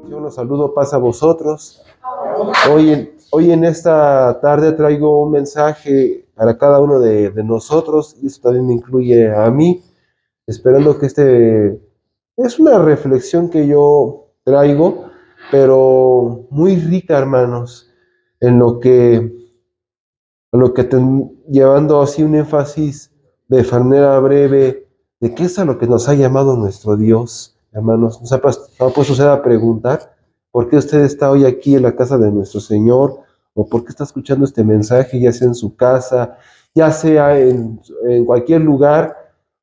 Yo los saludo, paz a vosotros. Hoy en esta tarde traigo un mensaje para cada uno de nosotros, y eso también me incluye a mí, esperando que es una reflexión que yo traigo, pero muy rica, hermanos, en llevando así un énfasis de manera breve de qué es a lo que nos ha llamado nuestro Dios, hermanos. ¿Nos ha puesto usted a preguntar por qué usted está hoy aquí en la casa de nuestro Señor? ¿O por qué está escuchando este mensaje, ya sea en su casa, ya sea en cualquier lugar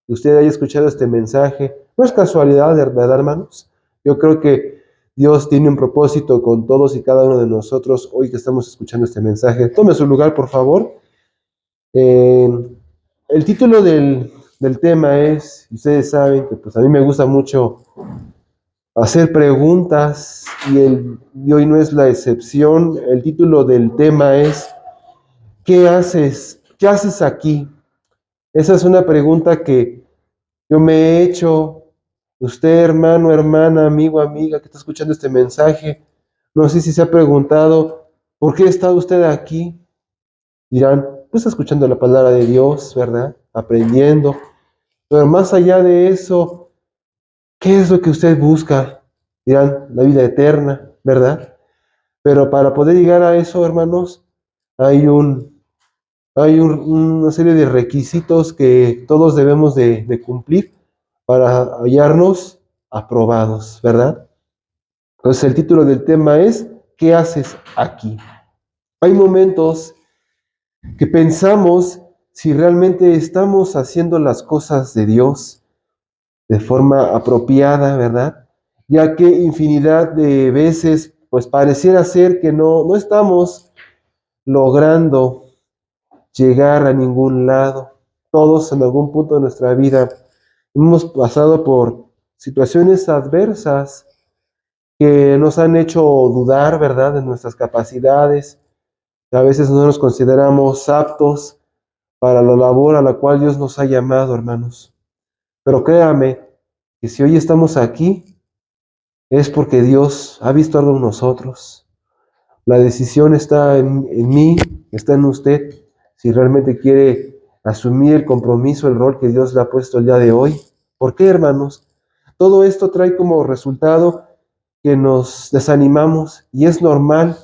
que usted haya escuchado este mensaje? No es casualidad, ¿verdad, hermanos? Yo creo que Dios tiene un propósito con todos y cada uno de nosotros hoy que estamos escuchando este mensaje. Tome su lugar, por favor. Eh, el título del tema es, ustedes saben que pues a mí me gusta mucho hacer preguntas y hoy no es la excepción. El título del tema es, ¿qué haces? ¿Qué haces aquí? Esa es una pregunta que yo me he hecho. Usted, hermano, hermana, amigo, amiga, que está escuchando este mensaje, no sé si se ha preguntado, ¿por qué está usted aquí? Dirán, pues escuchando la palabra de Dios, ¿verdad? Aprendiendo. Pero más allá de eso, ¿qué es lo que usted busca? Dirán, la vida eterna, ¿verdad? Pero para poder llegar a eso, hermanos, una serie de requisitos que todos debemos de cumplir para hallarnos aprobados, ¿verdad? Entonces el título del tema es, ¿qué haces aquí? Hay momentos que pensamos si realmente estamos haciendo las cosas de Dios de forma apropiada, ¿verdad? Ya que infinidad de veces, pues pareciera ser que no estamos logrando llegar a ningún lado. Todos en algún punto de nuestra vida hemos pasado por situaciones adversas que nos han hecho dudar, ¿verdad?, de nuestras capacidades. A veces no nos consideramos aptos para la labor a la cual Dios nos ha llamado, hermanos. Pero créame que si hoy estamos aquí es porque Dios ha visto algo en nosotros. La decisión está en mí, está en usted, si realmente quiere asumir el compromiso, el rol que Dios le ha puesto el día de hoy. ¿Por qué, hermanos? Todo esto trae como resultado que nos desanimamos y es normal,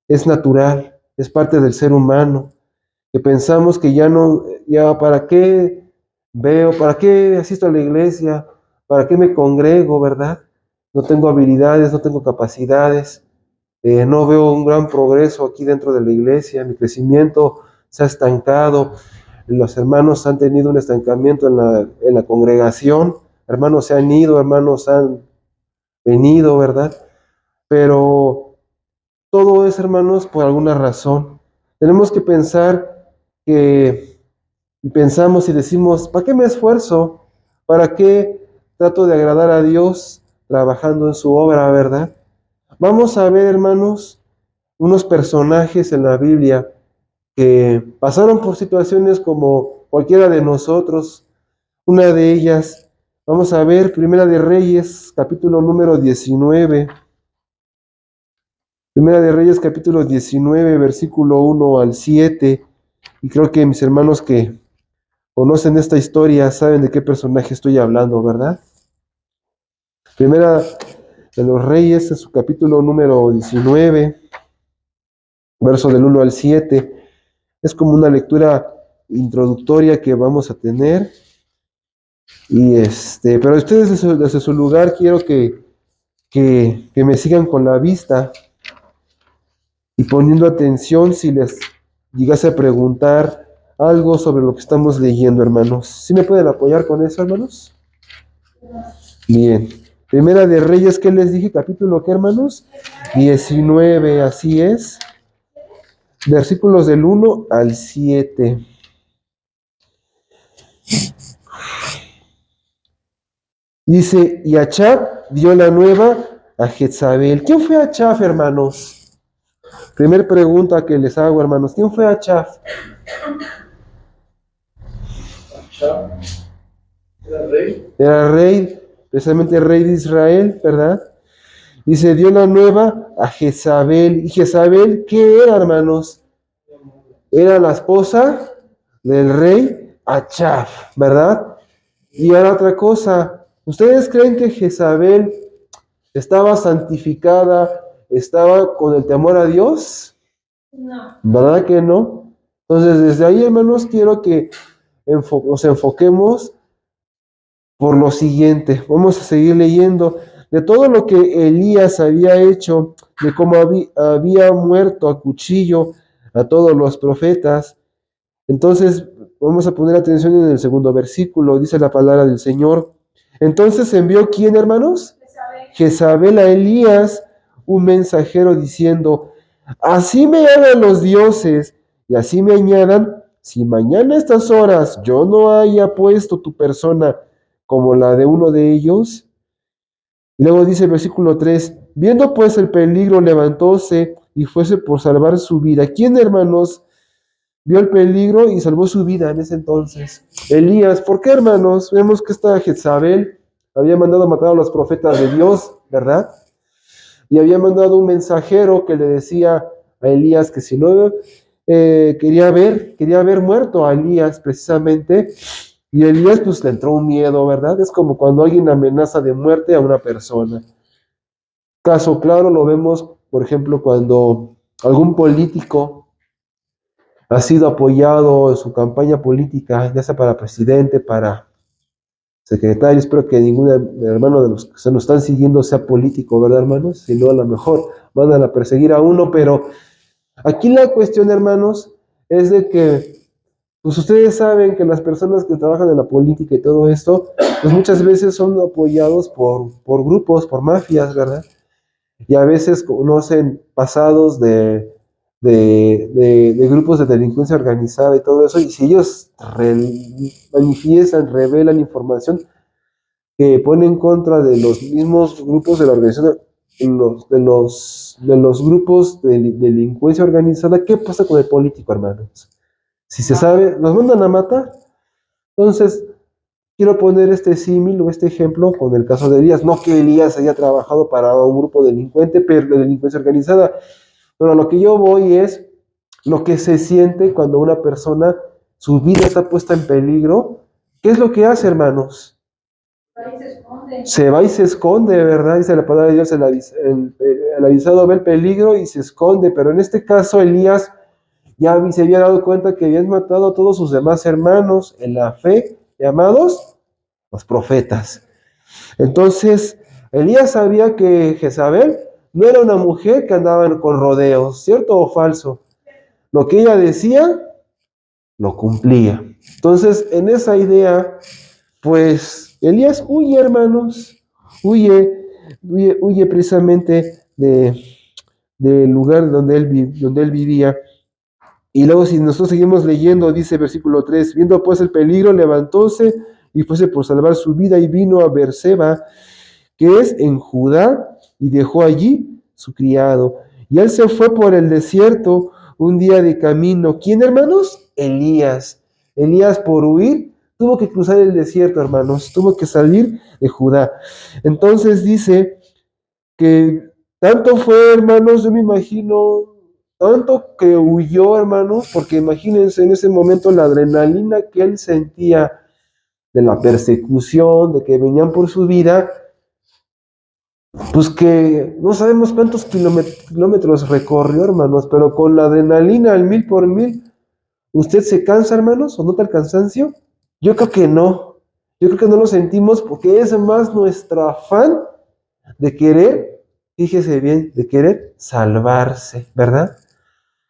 es natural, es parte del ser humano, que pensamos que ya para qué veo, para qué asisto a la iglesia, para qué me congrego, ¿verdad? No tengo habilidades, no tengo capacidades, no veo un gran progreso aquí dentro de la iglesia, mi crecimiento se ha estancado, los hermanos han tenido un estancamiento en la congregación, hermanos se han ido, hermanos han venido, ¿verdad? Pero todo es, hermanos, por alguna razón. Tenemos que pensar que y pensamos y decimos, ¿para qué me esfuerzo? ¿Para qué trato de agradar a Dios trabajando en su obra, verdad? Vamos a ver, hermanos, unos personajes en la Biblia que pasaron por situaciones como cualquiera de nosotros. Una de ellas, vamos a ver, Primera de Reyes, capítulo número 19. Primera de Reyes, capítulo 19, versículo 1 al 7. Y creo que mis hermanos que conocen esta historia saben de qué personaje estoy hablando, ¿verdad? Primera de los Reyes, en su capítulo número 19, verso del 1 al 7. Es como una lectura introductoria que vamos a tener. Pero ustedes desde su lugar quiero que me sigan con la vista y poniendo atención si les llegase a preguntar algo sobre lo que estamos leyendo, hermanos. ¿Sí me pueden apoyar con eso, hermanos? Bien. Primera de Reyes, ¿qué les dije? Capítulo, ¿qué, hermanos? 19, así es. Versículos del 1 al 7. Dice, y Achab dio la nueva a Jezabel. ¿Quién fue Achab, hermanos? Primer pregunta que les hago, hermanos. ¿Quién fue Achab? Achab Era rey, precisamente rey de Israel, ¿verdad? Y se dio la nueva a Jezabel. ¿Y Jezabel qué era, hermanos? Era la esposa del rey Achaf, ¿verdad? Y ahora otra cosa, ¿ustedes creen que Jezabel estaba santificada, estaba con el temor a Dios? No. ¿Verdad que no? Entonces, desde ahí, hermanos, quiero que nos enfoquemos por lo siguiente. Vamos a seguir leyendo de todo lo que Elías había hecho, de cómo había muerto a cuchillo a todos los profetas. Entonces, vamos a poner atención en el segundo versículo, dice la palabra del Señor. Entonces envió, ¿quién, hermanos? Jezabel a Elías, un mensajero, diciendo, así me hagan los dioses y así me añadan, si mañana a estas horas yo no haya puesto tu persona como la de uno de ellos. Y luego dice el versículo 3, viendo pues el peligro, levantóse y fuese por salvar su vida. ¿Quién, hermanos, vio el peligro y salvó su vida en ese entonces? Elías. ¿Por qué, hermanos? Vemos que esta Jezabel había mandado matar a los profetas de Dios, ¿verdad? Y había mandado un mensajero que le decía a Elías que si no quería ver muerto a Elías precisamente. Y Elías pues le entró un miedo, ¿verdad? Es como cuando alguien amenaza de muerte a una persona. Caso claro lo vemos, por ejemplo, cuando algún político ha sido apoyado en su campaña política, ya sea para presidente, para secretario. Espero que ningún hermano de los que se nos están siguiendo sea político, ¿verdad, hermanos? Si no, a lo mejor mandan a perseguir a uno, pero aquí la cuestión, hermanos, es de que, pues ustedes saben que las personas que trabajan en la política y todo esto, pues muchas veces son apoyados por grupos, por mafias, ¿verdad? Y a veces conocen pasados de grupos de delincuencia organizada y todo eso, y si ellos manifiestan, revelan información que pone en contra de los mismos grupos de la organización, de los grupos de delincuencia organizada, ¿qué pasa con el político, hermanos? Si se sabe, los mandan a matar. Entonces, quiero poner este símil o este ejemplo con el caso de Elías. No que Elías haya trabajado para un grupo delincuente, pero de delincuencia organizada. Pero a lo que yo voy es lo que se siente cuando una persona, su vida está puesta en peligro. ¿Qué es lo que hace, hermanos? Se va y se esconde, ¿verdad? Dice la palabra de Dios, el avisado ve el peligro y se esconde. Pero en este caso, Elías ya se había dado cuenta que habían matado a todos sus demás hermanos en la fe, llamados los profetas. Entonces, Elías sabía que Jezabel no era una mujer que andaba con rodeos, ¿cierto o falso? Lo que ella decía, lo cumplía. Entonces, en esa idea, pues Elías huye, hermanos, huye precisamente del lugar donde él vivía. Y luego si nosotros seguimos leyendo, dice versículo 3, viendo pues el peligro, levantóse y fuese por salvar su vida y vino a Beerseba, que es en Judá, y dejó allí su criado. Y él se fue por el desierto un día de camino. ¿Quién, hermanos? Elías. Elías por huir tuvo que cruzar el desierto, hermanos, tuvo que salir de Judá. Entonces dice que tanto fue, hermanos, yo me imagino, tanto que huyó, hermanos, porque imagínense en ese momento la adrenalina que él sentía de la persecución, de que venían por su vida, pues que no sabemos cuántos kilómetros recorrió, hermanos, pero con la adrenalina al 1000 por 1000, ¿usted se cansa, hermanos, o nota el cansancio? Yo creo que no, yo creo que no lo sentimos porque es más nuestro afán de querer, fíjese bien, de querer salvarse, ¿verdad?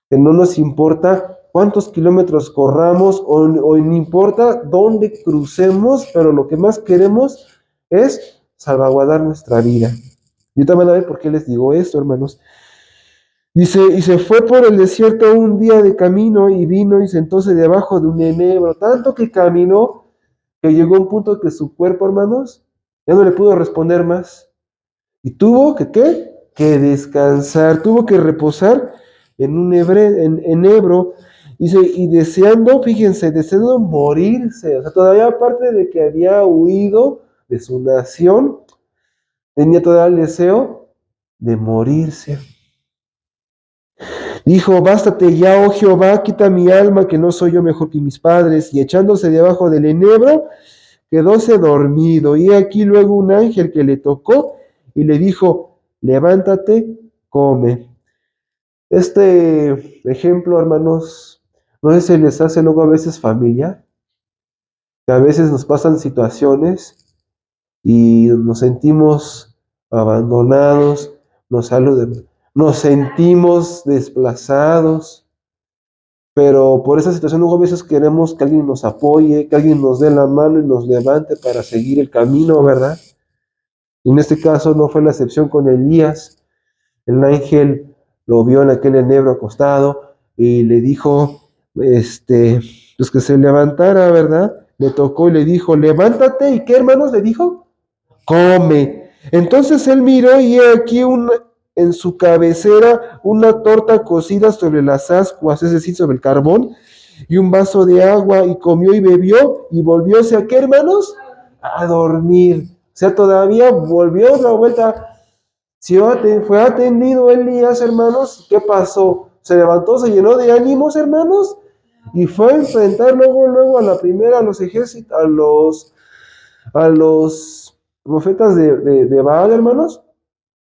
Que no nos importa cuántos kilómetros corramos o no importa dónde crucemos, pero lo que más queremos es salvaguardar nuestra vida. Y también a ver por qué les digo esto, hermanos. Dice, y se fue por el desierto un día de camino y vino y sentóse debajo de un enebro, tanto que caminó que llegó a un punto que su cuerpo, hermanos, ya no le pudo responder más. Y tuvo que, ¿qué? Que descansar, tuvo que reposar en un enebro. Dice, y deseando, fíjense, deseando morirse. O sea, todavía aparte de que había huido de su nación, tenía todavía el deseo de morirse. Dijo, bástate ya, oh Jehová, quita mi alma, que no soy yo mejor que mis padres. Y echándose debajo del enebro, quedóse dormido. Y aquí luego un ángel que le tocó y le dijo, levántate, come. Este ejemplo, hermanos, no sé si se les hace luego a veces familiar, que a veces nos pasan situaciones y nos sentimos abandonados, nos sentimos desplazados, pero por esa situación luego a veces queremos que alguien nos apoye, que alguien nos dé la mano y nos levante para seguir el camino, ¿verdad? Y en este caso no fue la excepción con Elías. El ángel lo vio en aquel enebro acostado y le dijo, pues que se levantara, ¿verdad? Le tocó y le dijo, levántate. ¿Y qué, hermanos? Le dijo, come. Entonces él miró y aquí en su cabecera una torta cocida sobre las ascuas, es decir, sobre el carbón, y un vaso de agua, y comió y bebió, y volvióse a qué, hermanos, a dormir. O sea, todavía volvió otra vuelta. Si fue atendido Elías, hermanos, ¿qué pasó? Se levantó, se llenó de ánimos, hermanos, y fue a enfrentar luego a la primera, a los ejércitos, a los profetas de Baal, hermanos.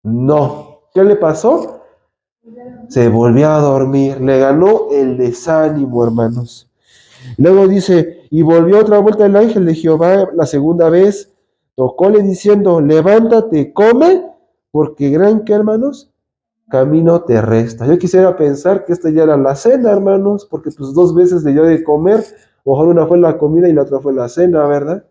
No. ¿Qué le pasó? Se volvió a dormir, le ganó el desánimo, hermanos. Luego dice, y volvió otra vuelta el ángel de Jehová la segunda vez, tocóle diciendo, levántate, come, porque gran que, hermanos, camino te resta. Yo quisiera pensar que esta ya era la cena, hermanos, porque pues 2 veces le dio de comer, mejor una fue la comida y la otra fue la cena, ¿verdad?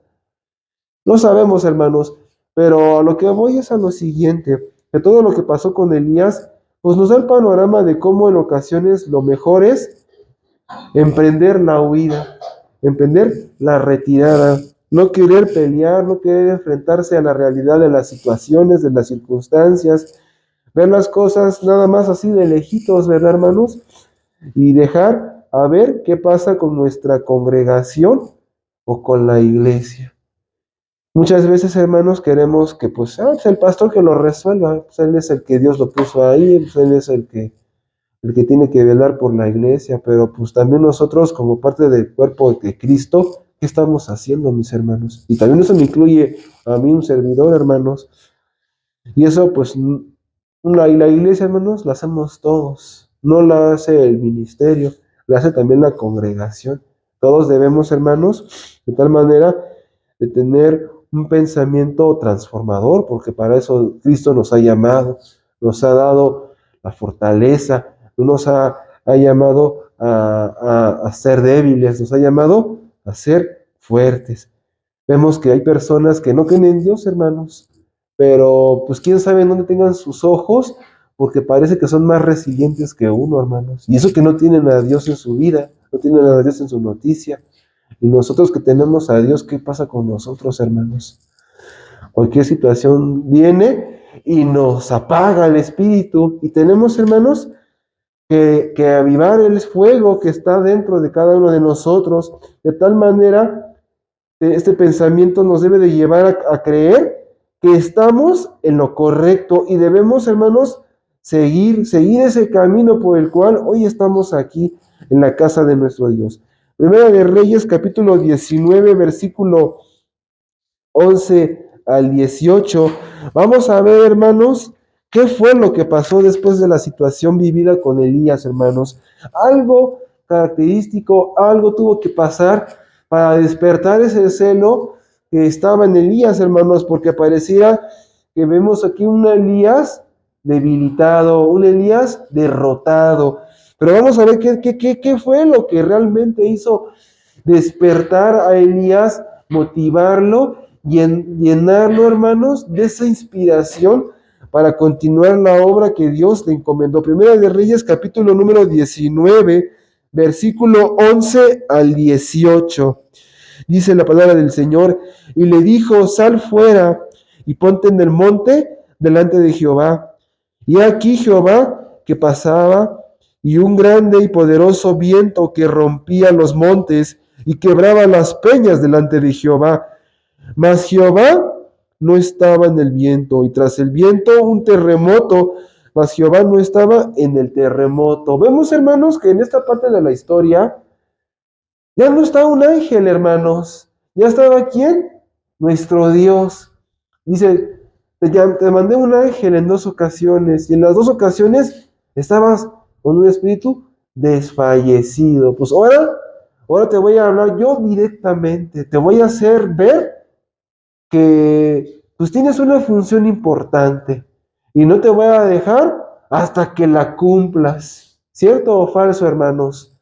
No sabemos, hermanos, pero a lo que voy es a lo siguiente, que todo lo que pasó con Elías, pues nos da el panorama de cómo en ocasiones lo mejor es emprender la huida, emprender la retirada, no querer pelear, no querer enfrentarse a la realidad de las situaciones, de las circunstancias, ver las cosas nada más así de lejitos, ¿verdad, hermanos? Y dejar a ver qué pasa con nuestra congregación o con la iglesia. Muchas veces, hermanos, queremos que, pues el pastor que lo resuelva, pues él es el que Dios lo puso ahí, pues él es el que tiene que velar por la iglesia, pero pues también nosotros como parte del cuerpo de Cristo, ¿qué estamos haciendo, mis hermanos? Y también eso me incluye a mí, un servidor, hermanos. Y eso, pues, la iglesia, hermanos, la hacemos todos, no la hace el ministerio, la hace también la congregación. Todos debemos, hermanos, de tal manera de tener un pensamiento transformador, porque para eso Cristo nos ha llamado, nos ha dado la fortaleza, no nos ha llamado a ser débiles, nos ha llamado a ser fuertes. Vemos que hay personas que no creen en Dios, hermanos, pero pues quién sabe en dónde tengan sus ojos, porque parece que son más resilientes que uno, hermanos. Y eso que no tienen a Dios en su vida, no tienen a Dios en su noticia. Y nosotros que tenemos a Dios, ¿qué pasa con nosotros, hermanos? Cualquier situación viene y nos apaga el espíritu. Y tenemos, hermanos, que avivar el fuego que está dentro de cada uno de nosotros, de tal manera que este pensamiento nos debe de llevar a creer que estamos en lo correcto y debemos, hermanos, seguir ese camino por el cual hoy estamos aquí en la casa de nuestro Dios. Primera de Reyes, capítulo 19, versículo 11 al 18. Vamos a ver, hermanos, qué fue lo que pasó después de la situación vivida con Elías, hermanos. Algo característico, algo tuvo que pasar para despertar ese celo que estaba en Elías, hermanos, porque pareciera que vemos aquí un Elías debilitado, un Elías derrotado. Pero vamos a ver qué fue lo que realmente hizo despertar a Elías, motivarlo y llenarlo, hermanos, de esa inspiración para continuar la obra que Dios le encomendó. Primera de Reyes, capítulo número 19, versículo 11 al 18. Dice la palabra del Señor, y le dijo, sal fuera y ponte en el monte delante de Jehová. Y aquí Jehová que pasaba, y un grande y poderoso viento que rompía los montes y quebraba las peñas delante de Jehová. Mas Jehová no estaba en el viento, y tras el viento un terremoto, mas Jehová no estaba en el terremoto. Vemos, hermanos, que en esta parte de la historia ya no está un ángel, hermanos. ¿Ya estaba quién? Nuestro Dios. Dice, te mandé un ángel en 2 ocasiones, y en las 2 ocasiones estabas con un espíritu desfallecido. Pues ahora te voy a hablar yo directamente, te voy a hacer ver que pues tienes una función importante y no te voy a dejar hasta que la cumplas. ¿Cierto o falso, hermanos?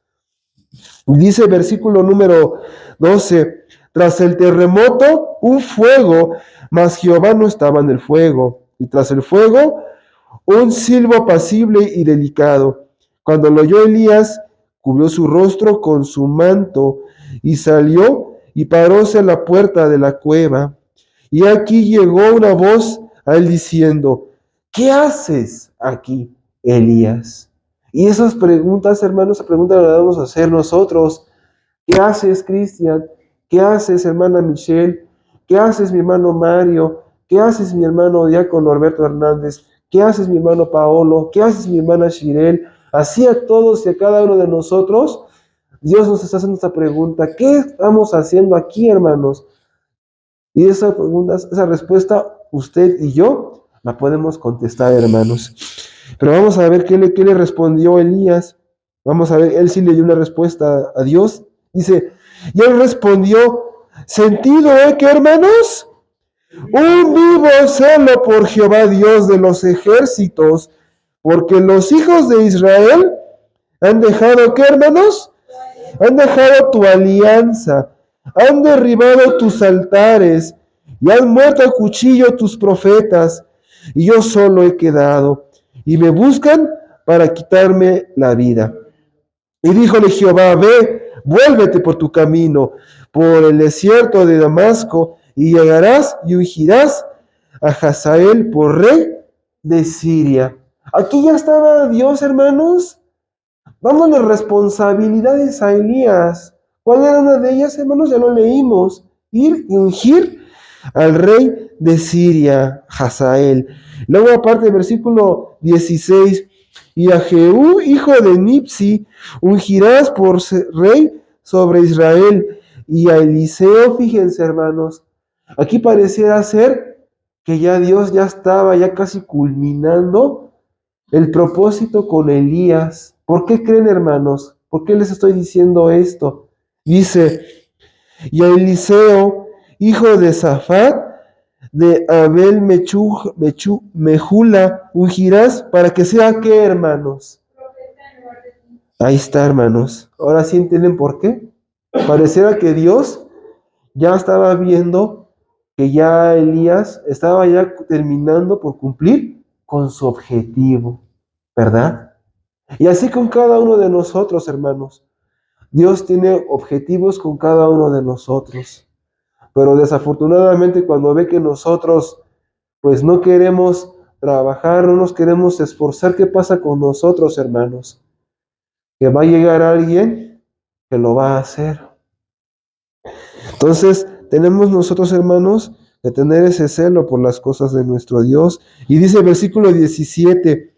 Dice versículo número 12, tras el terremoto un fuego, mas Jehová no estaba en el fuego, y tras el fuego un silbo apacible y delicado. Cuando lo oyó Elías, cubrió su rostro con su manto y salió y paróse a la puerta de la cueva. Y aquí llegó una voz a él diciendo, ¿qué haces aquí, Elías? Y esas preguntas, hermanos, esa pregunta la debemos hacer nosotros. ¿Qué haces, Cristian? ¿Qué haces, hermana Michelle? ¿Qué haces, mi hermano Mario? ¿Qué haces, mi hermano Diácono Norberto Hernández? ¿Qué haces, mi hermano Paolo? ¿Qué haces, mi hermana Shirel? Así a todos y a cada uno de nosotros, Dios nos está haciendo esta pregunta. ¿Qué estamos haciendo aquí, hermanos? Y esa pregunta, esa respuesta, usted y yo la podemos contestar, hermanos. Pero vamos a ver qué le respondió Elías. Vamos a ver, él sí le dio una respuesta a Dios. Dice, y él respondió, ¿sentido, qué, hermanos? Un vivo celo por Jehová Dios de los ejércitos, porque los hijos de Israel han dejado, ¿qué, hermanos? Han dejado tu alianza, han derribado tus altares y han muerto a cuchillo tus profetas, y yo solo he quedado, y me buscan para quitarme la vida. Y díjole Jehová, ve, vuélvete por tu camino, por el desierto de Damasco, y llegarás y ungirás a Hazael por rey de Siria. Aquí ya estaba Dios, hermanos, dándole responsabilidades a Elías. ¿Cuál era una de ellas, hermanos? Ya lo leímos. Ir y ungir al rey de Siria, Hazael. Luego, aparte, versículo 16, y a Jehú, hijo de Nipsi, ungirás por rey sobre Israel. Y a Eliseo, fíjense, hermanos, aquí pareciera ser que ya Dios ya estaba ya casi culminando el propósito con Elías. ¿Por qué creen, hermanos? ¿Por qué les estoy diciendo esto? Dice, y a Eliseo, hijo de Safat, de Abel Mejula, ungirás para que sea, ¿qué, hermanos? Ahí está, hermanos. Ahora sí entienden por qué. Pareciera que Dios ya estaba viendo que ya Elías estaba ya terminando por cumplir con su objetivo, ¿verdad? Y así con cada uno de nosotros, hermanos. Dios tiene objetivos con cada uno de nosotros. Pero desafortunadamente cuando ve que nosotros pues no queremos trabajar, no nos queremos esforzar, ¿qué pasa con nosotros, hermanos? Que va a llegar alguien que lo va a hacer. Entonces, tenemos nosotros, hermanos, que tener ese celo por las cosas de nuestro Dios. Y dice el versículo 17,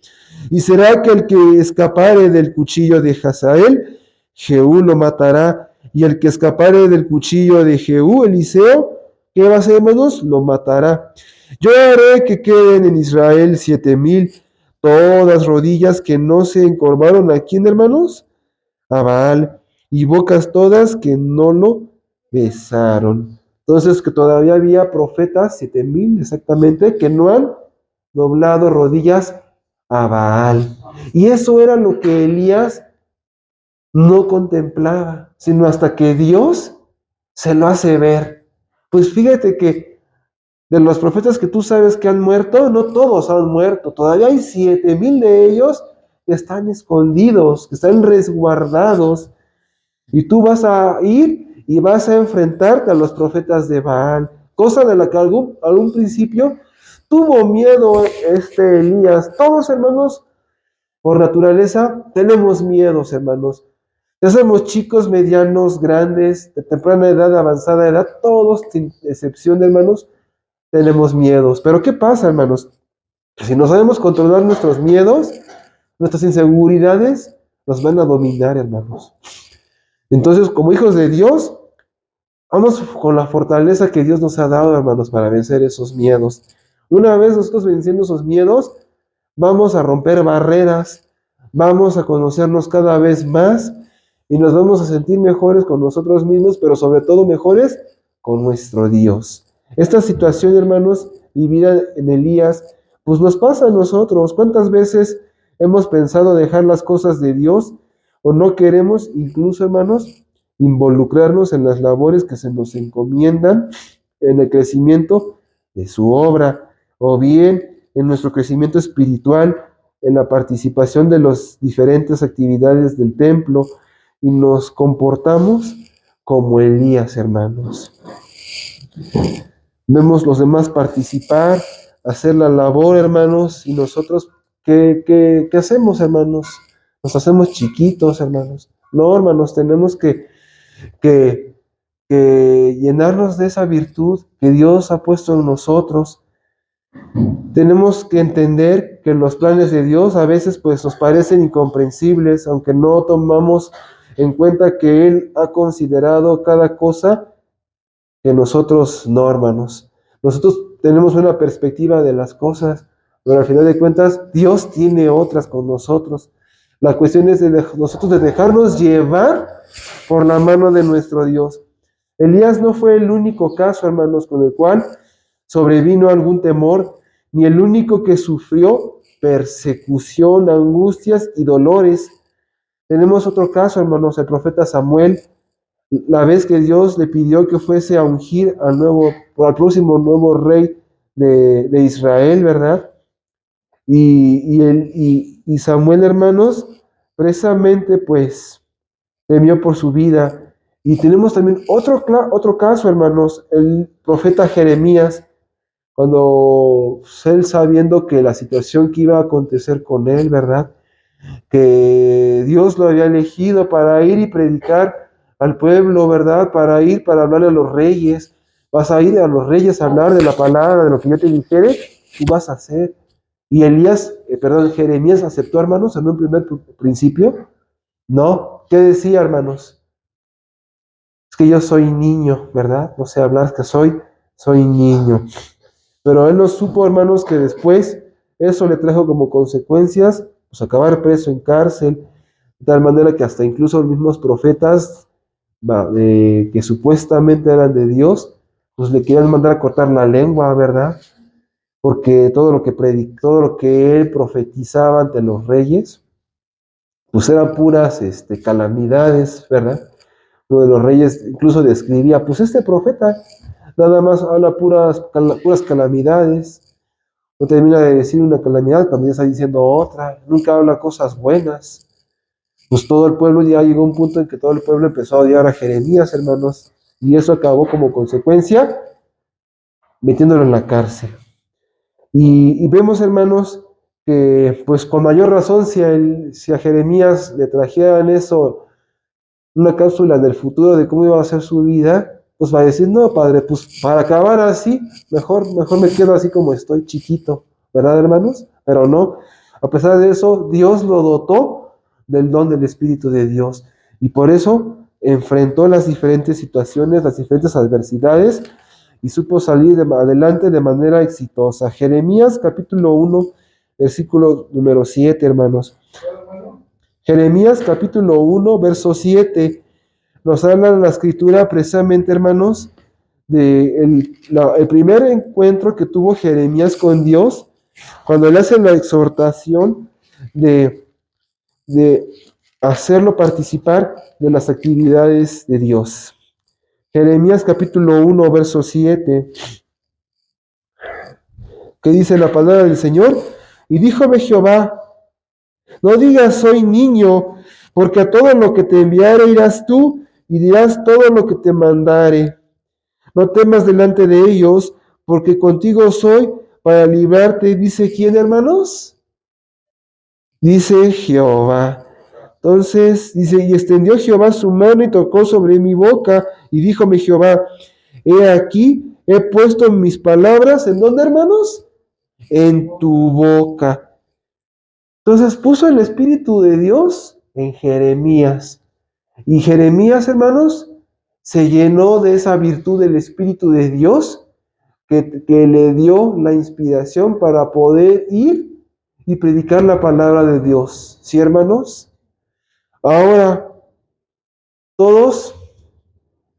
y será que el que escapare del cuchillo de Hazael, Jehú lo matará, y el que escapare del cuchillo de Jehú, Eliseo, ¿qué va a hacer, hermanos? Lo matará. Yo haré que queden en Israel 7,000, todas rodillas que no se encorvaron. ¿A quién, hermanos? A Baal, y bocas todas que no lo besaron. Entonces, que todavía había profetas, 7,000 exactamente, que no han doblado rodillas a Baal. Y eso era lo que Elías no contemplaba, sino hasta que Dios se lo hace ver. Pues fíjate que de los profetas que tú sabes que han muerto, no todos han muerto. Todavía hay 7,000 de ellos que están escondidos, que están resguardados. Y tú vas a ir y vas a enfrentarte a los profetas de Baal. Cosa de la que algún principio tuvo miedo Elías. Todos, hermanos, por naturaleza tenemos miedos, hermanos. Ya somos chicos, medianos, grandes, de temprana edad, de avanzada edad, todos, sin excepción, hermanos, tenemos miedos. Pero ¿qué pasa, hermanos? Que si no sabemos controlar nuestros miedos, nuestras inseguridades, nos van a dominar, hermanos. Entonces, como hijos de Dios, vamos con la fortaleza que Dios nos ha dado, hermanos, para vencer esos miedos. Una vez nosotros venciendo esos miedos, vamos a romper barreras, vamos a conocernos cada vez más y nos vamos a sentir mejores con nosotros mismos, pero sobre todo mejores con nuestro Dios. Esta situación, hermanos, vivida en Elías, pues nos pasa a nosotros. ¿Cuántas veces hemos pensado dejar las cosas de Dios o no queremos, incluso, hermanos, involucrarnos en las labores que se nos encomiendan en el crecimiento de su obra, o bien en nuestro crecimiento espiritual, en la participación de las diferentes actividades del templo, y nos comportamos como Elías, hermanos? Vemos los demás participar, hacer la labor, hermanos, y nosotros, ¿qué hacemos, hermanos? Nos hacemos chiquitos, hermanos. No, hermanos, tenemos que, que llenarnos de esa virtud que Dios ha puesto en nosotros. Tenemos que entender que los planes de Dios a veces pues nos parecen incomprensibles, aunque no tomamos en cuenta que Él ha considerado cada cosa que nosotros no, hermanos. Nosotros tenemos una perspectiva de las cosas, pero al final de cuentas Dios tiene otras con nosotros. La cuestión es de nosotros de dejarnos llevar por la mano de nuestro Dios. Elías no fue el único caso, hermanos, con el cual sobrevino algún temor, ni el único que sufrió persecución, angustias y dolores. Tenemos otro caso, hermanos, el profeta Samuel, la vez que Dios le pidió que fuese a ungir al próximo nuevo rey de Israel, ¿verdad? Y Samuel, hermanos, precisamente pues temió por su vida. Y tenemos también otro caso, hermanos, el profeta Jeremías, cuando él sabiendo que la situación que iba a acontecer con él, ¿verdad? Que Dios lo había elegido para ir y predicar al pueblo, ¿verdad? Para hablarle a los reyes. Vas a ir a los reyes a hablar de la palabra, de lo que yo te dijere, tú vas a hacer. Y Jeremías aceptó, hermanos, en un primer principio. No, ¿qué decía, hermanos? Es que yo soy niño, ¿verdad? No sé hablar, es que soy niño. Pero él no supo, hermanos, que después eso le trajo como consecuencias, pues acabar preso en cárcel, de tal manera que hasta incluso los mismos profetas que supuestamente eran de Dios, pues le querían mandar a cortar la lengua, ¿verdad? Porque todo lo que él profetizaba ante los reyes, pues eran puras calamidades, ¿verdad? Uno de los reyes incluso describía, pues este profeta nada más habla puras calamidades, no termina de decir una calamidad cuando ya está diciendo otra, nunca habla cosas buenas. Pues todo el pueblo ya llegó a un punto en que todo el pueblo empezó a odiar a Jeremías, hermanos, y eso acabó como consecuencia metiéndolo en la cárcel. Y vemos, hermanos, que pues con mayor razón si a Jeremías le trajeran eso, una cápsula del futuro de cómo iba a ser su vida, pues va a decir, no, padre, pues para acabar así, mejor me quedo así como estoy, chiquito, ¿verdad, hermanos? Pero no, a pesar de eso, Dios lo dotó del don del Espíritu de Dios. Y por eso enfrentó las diferentes situaciones, las diferentes adversidades, y supo salir adelante de manera exitosa. Jeremías capítulo 1, versículo número 7, hermanos. Jeremías capítulo 1, verso 7, nos habla la escritura precisamente, hermanos, de el primer encuentro que tuvo Jeremías con Dios, cuando le hacen la exhortación de hacerlo participar de las actividades de Dios. Jeremías capítulo 1, verso 7, que dice la palabra del Señor, y díjome Jehová, no digas soy niño, porque a todo lo que te enviare irás tú, y dirás todo lo que te mandare. No temas delante de ellos, porque contigo soy para librarte. ¿Dice quién, hermanos? dice Jehová. Entonces dice, y extendió Jehová su mano y tocó sobre mi boca, y díjome Jehová, he aquí, he puesto mis palabras, ¿en dónde, hermanos? En tu boca. Entonces puso el Espíritu de Dios en Jeremías. Y Jeremías, hermanos, se llenó de esa virtud del Espíritu de Dios que le dio la inspiración para poder ir y predicar la palabra de Dios. ¿Sí, hermanos? Ahora, todos,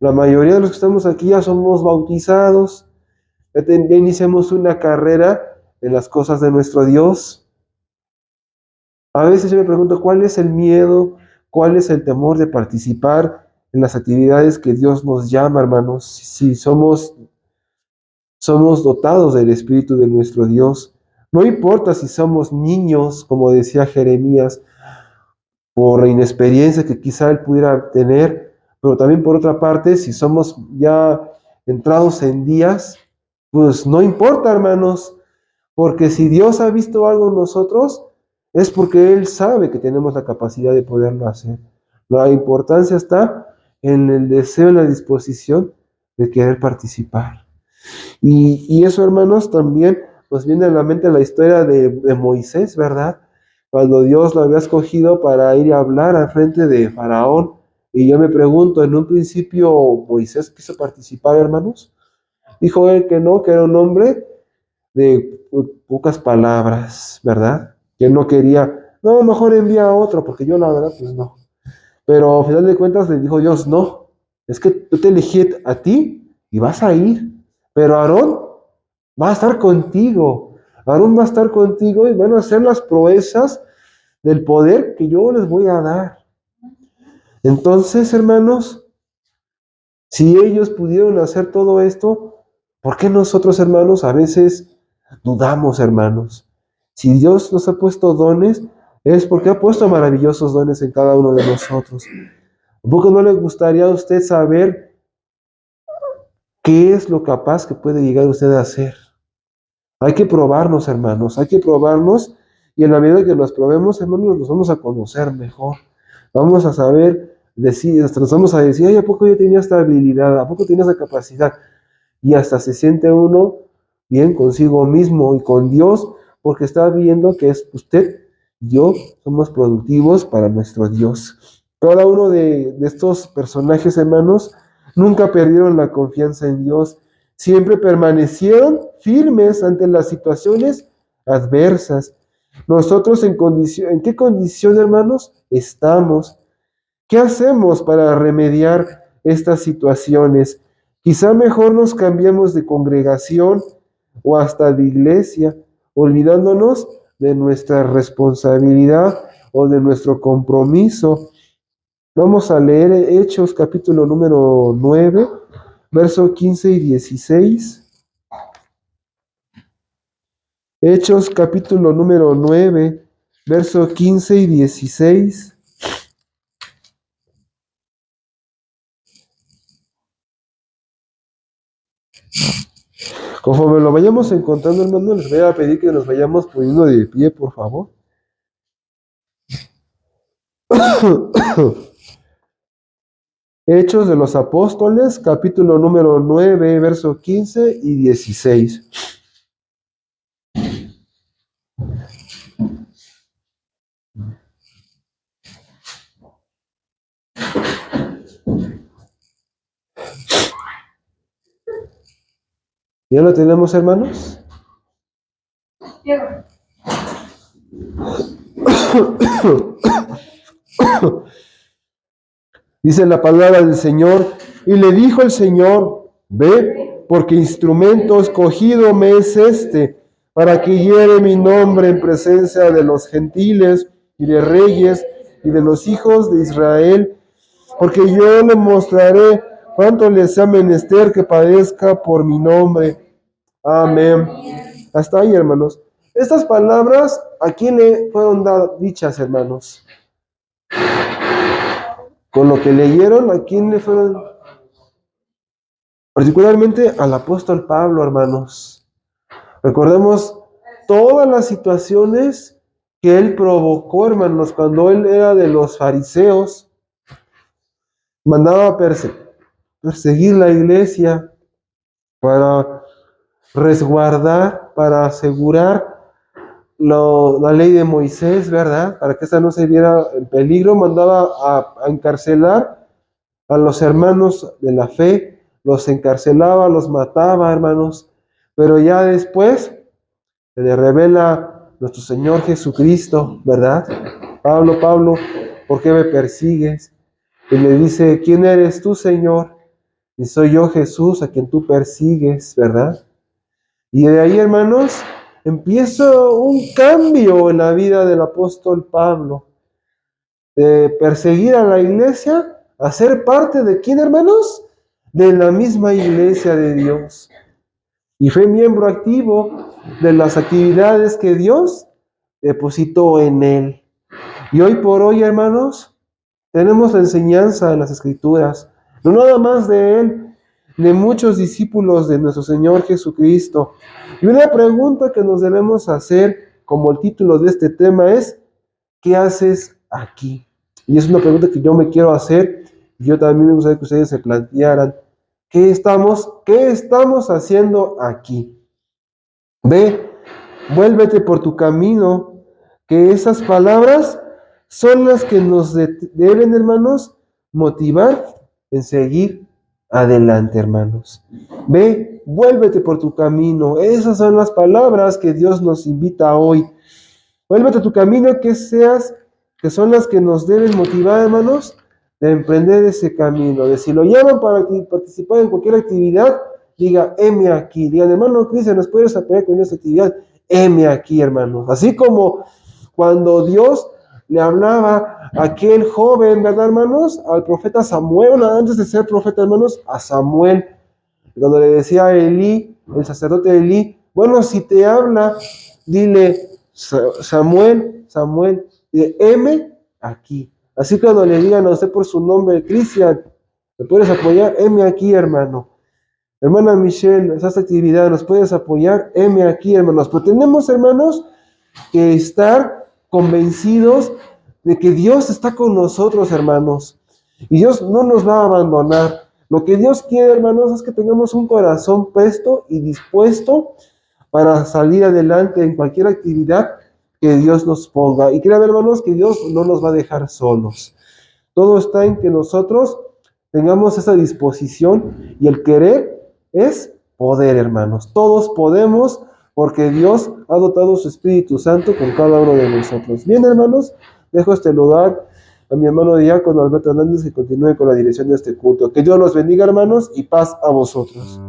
la mayoría de los que estamos aquí ya somos bautizados, ya iniciamos una carrera en las cosas de nuestro Dios. A veces yo me pregunto, ¿cuál es el miedo? ¿Cuál es el temor de participar en las actividades que Dios nos llama, hermanos? Si somos dotados del Espíritu de nuestro Dios. No importa si somos niños, como decía Jeremías, por la inexperiencia que quizá él pudiera tener, pero también por otra parte, si somos ya entrados en días, pues no importa, hermanos, porque si Dios ha visto algo en nosotros, es porque Él sabe que tenemos la capacidad de poderlo hacer. La importancia está en el deseo y la disposición de querer participar. Y eso, hermanos, también nos viene a la mente la historia de Moisés, ¿verdad? Cuando Dios lo había escogido para ir a hablar al frente de Faraón. Y yo me pregunto, en un principio Moisés quiso participar, hermanos. Dijo él que no, que era un hombre de pocas palabras, ¿verdad? Que no quería, no, mejor envía a otro, porque yo la verdad, pues no. Pero al final de cuentas le dijo Dios, no, es que yo te elegí a ti y vas a ir, pero Aarón va a estar contigo. Aarón va a estar contigo y van a hacer las proezas del poder que yo les voy a dar. Entonces, hermanos, si ellos pudieron hacer todo esto, ¿por qué nosotros, hermanos, a veces dudamos, hermanos? Si Dios nos ha puesto dones, es porque ha puesto maravillosos dones en cada uno de nosotros. ¿A poco no le gustaría a usted saber qué es lo capaz que puede llegar usted a hacer? Hay que probarnos, hermanos, hay que probarnos y en la medida que nos probemos, hermanos, nos vamos a conocer mejor. Vamos a saber decir, nos vamos a decir, ay, ¿a poco yo tenía esta habilidad? ¿A poco tenía esa capacidad? Y hasta se siente uno bien consigo mismo y con Dios, porque está viendo que es usted y yo somos productivos para nuestro Dios. Cada uno de estos personajes, hermanos, nunca perdieron la confianza en Dios, siempre permanecieron firmes ante las situaciones adversas. Nosotros ¿en qué condición, hermanos, estamos? ¿Qué hacemos para remediar estas situaciones? Quizá mejor nos cambiemos de congregación o hasta de iglesia, olvidándonos de nuestra responsabilidad o de nuestro compromiso. Vamos a leer Hechos capítulo número 9, verso 15 y 16. Hechos capítulo número 9, verso 15 y 16. Conforme lo vayamos encontrando, hermano, les voy a pedir que nos vayamos poniendo de pie, por favor. Hechos de los Apóstoles, capítulo número 9, verso 15 y 16. ¿Ya lo tenemos, hermanos? Dice la palabra del Señor, y le dijo el Señor, ve, porque instrumento escogido me es este, para que lleve mi nombre en presencia de los gentiles y de reyes y de los hijos de Israel, porque yo le mostraré cuánto les ha menester que padezca por mi nombre. Amén. Hasta ahí, hermanos. Estas palabras, ¿a quién le fueron dichas, hermanos? Con lo que leyeron, ¿a quién le fueron? Particularmente al apóstol Pablo, hermanos. Recordemos todas las situaciones que él provocó, hermanos, cuando él era de los fariseos, mandaba perseguir la iglesia para resguardar, para asegurar la ley de Moisés, ¿verdad? Para que esta no se viera en peligro, mandaba a encarcelar a los hermanos de la fe, los encarcelaba, los mataba, hermanos. Pero ya después se le revela nuestro Señor Jesucristo, ¿verdad? Pablo, Pablo, ¿por qué me persigues? Y le dice, ¿quién eres tú, Señor? Y soy yo, Jesús, a quien tú persigues, ¿verdad? Y de ahí, hermanos, empieza un cambio en la vida del apóstol Pablo, de perseguir a la iglesia, a ser parte de ¿quién, hermanos? De la misma iglesia de Dios. Y fue miembro activo de las actividades que Dios depositó en él. Y hoy por hoy, hermanos, tenemos la enseñanza en las Escrituras, no nada más de él, de muchos discípulos de nuestro Señor Jesucristo. Y una pregunta que nos debemos hacer, como el título de este tema es, ¿qué haces aquí? Y es una pregunta que yo me quiero hacer, y yo también me gustaría que ustedes se plantearan, ¿qué estamos haciendo aquí? Ve, vuélvete por tu camino, que esas palabras son las que nos deben, hermanos, motivar en seguir adelante, hermanos. Ve, vuélvete por tu camino. Esas son las palabras que Dios nos invita hoy. Vuélvete a tu camino, que son las que nos deben motivar, hermanos, de emprender ese camino. De si lo llaman para participar en cualquier actividad, diga, heme aquí. Digan, hermano Cristian, ¿nos puedes apoyar con esta actividad? Heme aquí, hermanos. Así como cuando Dios le hablaba a aquel joven, ¿verdad, hermanos? Al profeta Samuel, bueno, antes de ser profeta, hermanos, a Samuel. Cuando le decía a Elí, el sacerdote Elí, bueno, si te habla, dile, Samuel, dile, heme aquí. Así que cuando le digan a usted por su nombre, Cristian, ¿me puedes apoyar? Heme aquí, hermano. Hermana Michelle, esta actividad, ¿nos puedes apoyar? Heme aquí, hermanos. Pero tenemos, hermanos, que estar convencidos de que Dios está con nosotros, hermanos. Y Dios no nos va a abandonar. Lo que Dios quiere, hermanos, es que tengamos un corazón presto y dispuesto para salir adelante en cualquier actividad que Dios nos ponga. Y créanme, hermanos, que Dios no nos va a dejar solos. Todo está en que nosotros tengamos esa disposición, y el querer es poder, hermanos. Todos podemos, porque Dios ha dotado su Espíritu Santo con cada uno de nosotros. Bien, hermanos, dejo este lugar a mi hermano diácono Alberto Hernández, que continúe con la dirección de este culto. Que Dios los bendiga, hermanos, y paz a vosotros.